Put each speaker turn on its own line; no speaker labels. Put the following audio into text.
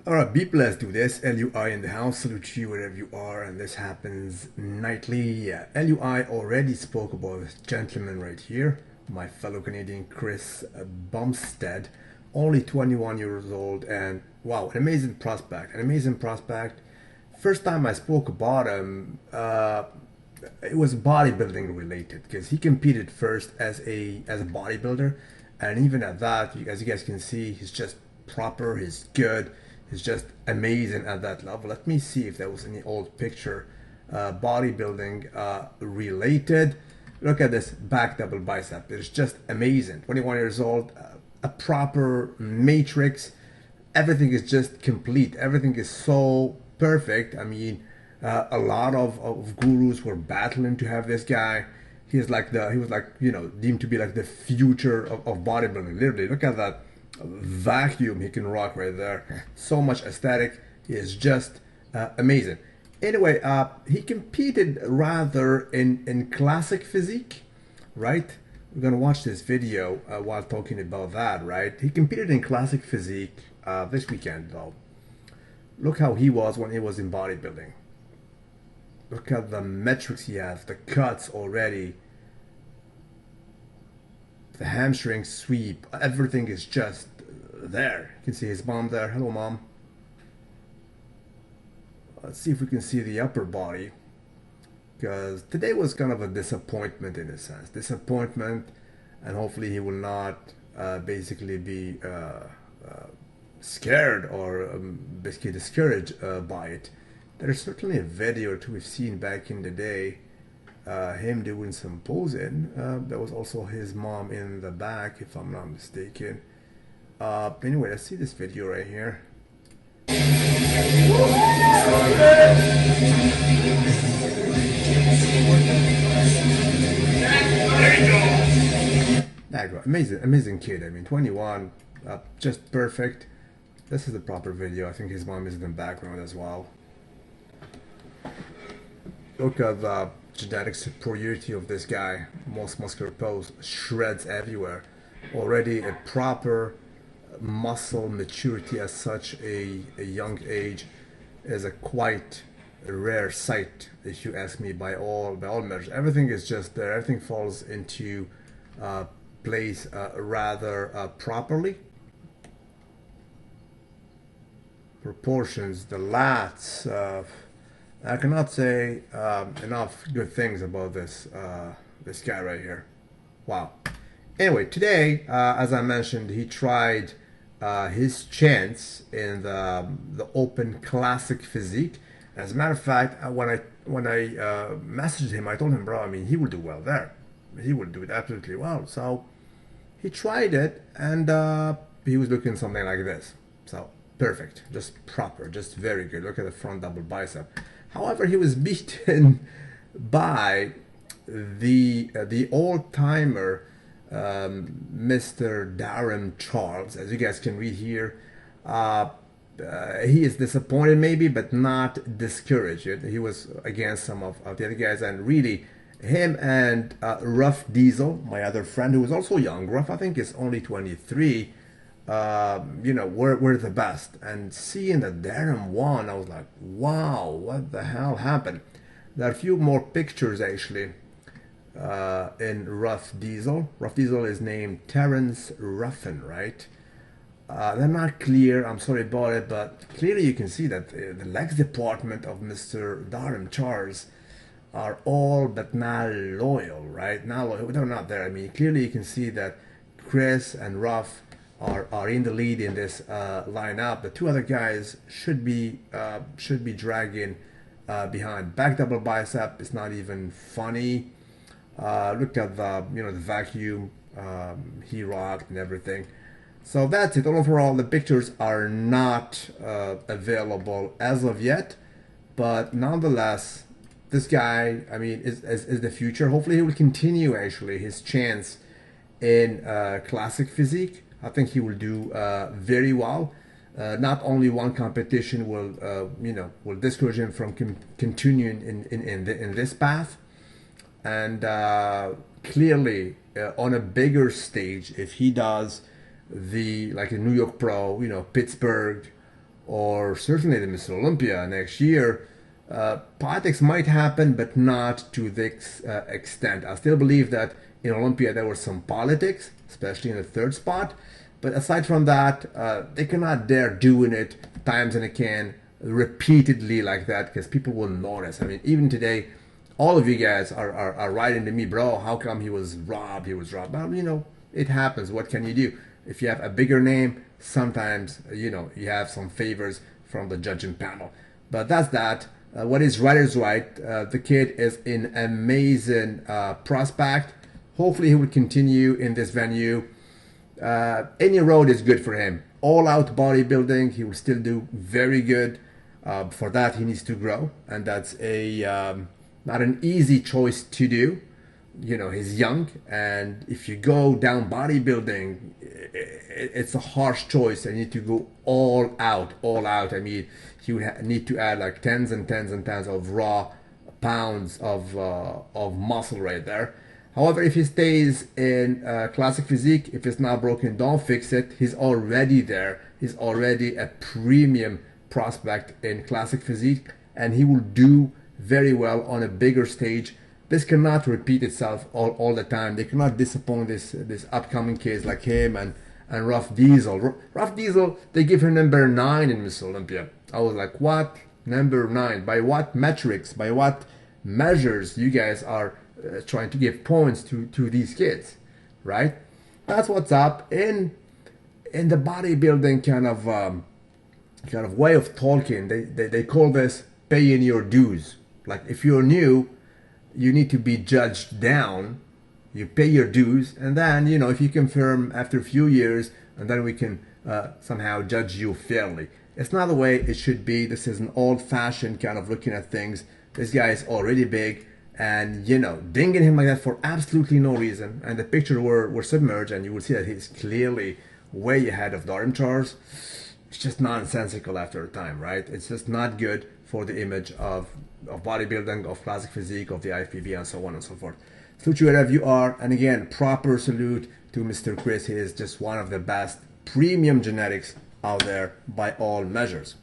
Alright, people, let's do this. LUI in the house, salute you wherever you are, and this happens nightly. Yeah, LUI already spoke about this gentleman right here, my fellow Canadian Chris Bumstead, only 21 years old, and wow, an amazing prospect, an amazing prospect. First time I spoke about him, it was bodybuilding related because he competed first as a bodybuilder, and even at that, as you guys can see, he's just proper, he's good. Is just amazing at that level. Let me see if there was any old picture bodybuilding related. Look at this back double bicep. It's just amazing. 21 years old, a proper matrix. Everything is just complete. Everything is so perfect. I mean, a lot of gurus were battling to have this guy. He was like, deemed to be like the future of bodybuilding. Literally, look at that vacuum he can rock right there. So much aesthetic. He is just amazing. Anyway, he competed rather in classic physique, right? We're gonna watch this video while talking about that, right? He competed in classic physique this weekend though. Look how he was when he was in bodybuilding. Look at the metrics he has, the cuts already, the hamstring sweep, everything is just there. You can see his mom there. Hello, mom. Let's see if we can see the upper body, because today was kind of a disappointment in a sense. Disappointment, and hopefully he will not basically be scared or basically discouraged by it. There's certainly a video or two we've seen back in the day, him doing some posing. There was also his mom in the back, if I'm not mistaken. Anyway, let's see this video right here. There you go. Amazing, amazing kid. I mean, 21, just perfect. This is the proper video. I think his mom is in the background as well. Look at the genetic superiority of this guy. Most muscular pose, shreds everywhere. Already a proper muscle maturity at such a young age is a quite rare sight, if you ask me, by all measures. Everything is just there. Everything falls into place rather properly. Proportions, the lats. I cannot say enough good things about this this guy right here. Wow. Anyway, today, as I mentioned, he tried his chance in the open classic physique. As a matter of fact, when I messaged him, I told him, bro, I mean, he will do well there. He will do it absolutely well. So he tried it, and he was looking something like this. So perfect, just proper, just very good. Look at the front double bicep. However, he was beaten by the old-timer Mr. Darren Charles. As you guys can read here, he is disappointed maybe, but not discouraged. He was against some of the other guys, and really him and Rough Diesel, my other friend who was also young. Rough, I think, is only 23. You know, we're the best. And seeing that Darren won, I was like, wow, what the hell happened? There are a few more pictures actually in Rough Diesel. Rough Diesel is named Terrence Ruffin, right? They're not clear, I'm sorry about it, but clearly you can see that the legs department of Mr. Darren Charles are all but not loyal, right? Not loyal, they're not there. I mean, clearly you can see that Chris and Ruff are in the lead in this lineup. The two other guys should be dragging behind. Back double bicep is not even funny. Look at the the vacuum he rocked and everything. So that's it. Overall, the pictures are not available as of yet, but nonetheless, this guy, I mean, is the future. Hopefully, he will continue actually his chance in classic physique. I think he will do very well. Not only one competition will discourage him from continuing in this path, and clearly on a bigger stage, if he does like a New York Pro, Pittsburgh, or certainly the Mr. Olympia next year, politics might happen, but not to this extent. I still believe that in Olympia there was some politics, especially in the third spot. But aside from that, they cannot dare doing it times and again, repeatedly like that, because people will notice. I mean, even today, all of you guys are writing to me, bro, how come he was robbed? He was robbed. Well, you know, it happens. What can you do? If you have a bigger name, sometimes, you know, you have some favors from the judging panel. But that's that. What is right is right. The kid is an amazing prospect. Hopefully he will continue in this venue. Any road is good for him. All out bodybuilding, he will still do very good. For that, he needs to grow, and that's a not an easy choice to do. You know, he's young, and if you go down bodybuilding, it's a harsh choice. I need to go all out, all out. I mean, he would need to add like tens and tens and tens of raw pounds of muscle right there. However, if he stays in classic physique, if it's not broken, don't fix it. He's already there. He's already a premium prospect in classic physique, and he will do very well on a bigger stage. This cannot repeat itself all the time. They cannot disappoint this upcoming kids like him and Rough Diesel. Rough Diesel, they give him number 9 in Miss Olympia. I was like, what? Number 9? By what metrics? By what measures you guys are trying to give points to these kids, right? That's what's up in the bodybuilding kind of way of talking. They call this paying your dues. Like if you're new, you need to be judged down. You pay your dues, and then, you know, if you confirm after a few years, and then we can somehow judge you fairly. It's not the way it should be. This is an old-fashioned kind of looking at things. This guy is already big, and, you know, dinging him like that for absolutely no reason. And the picture were submerged, and you will see that he's clearly way ahead of Darren Charles. It's just nonsensical after a time, right? It's just not good for the image of bodybuilding, of classic physique, of the IFBB, and so on and so forth. Salute you wherever you are, and again, proper salute to Mr. Chris. He is just one of the best premium genetics out there by all measures.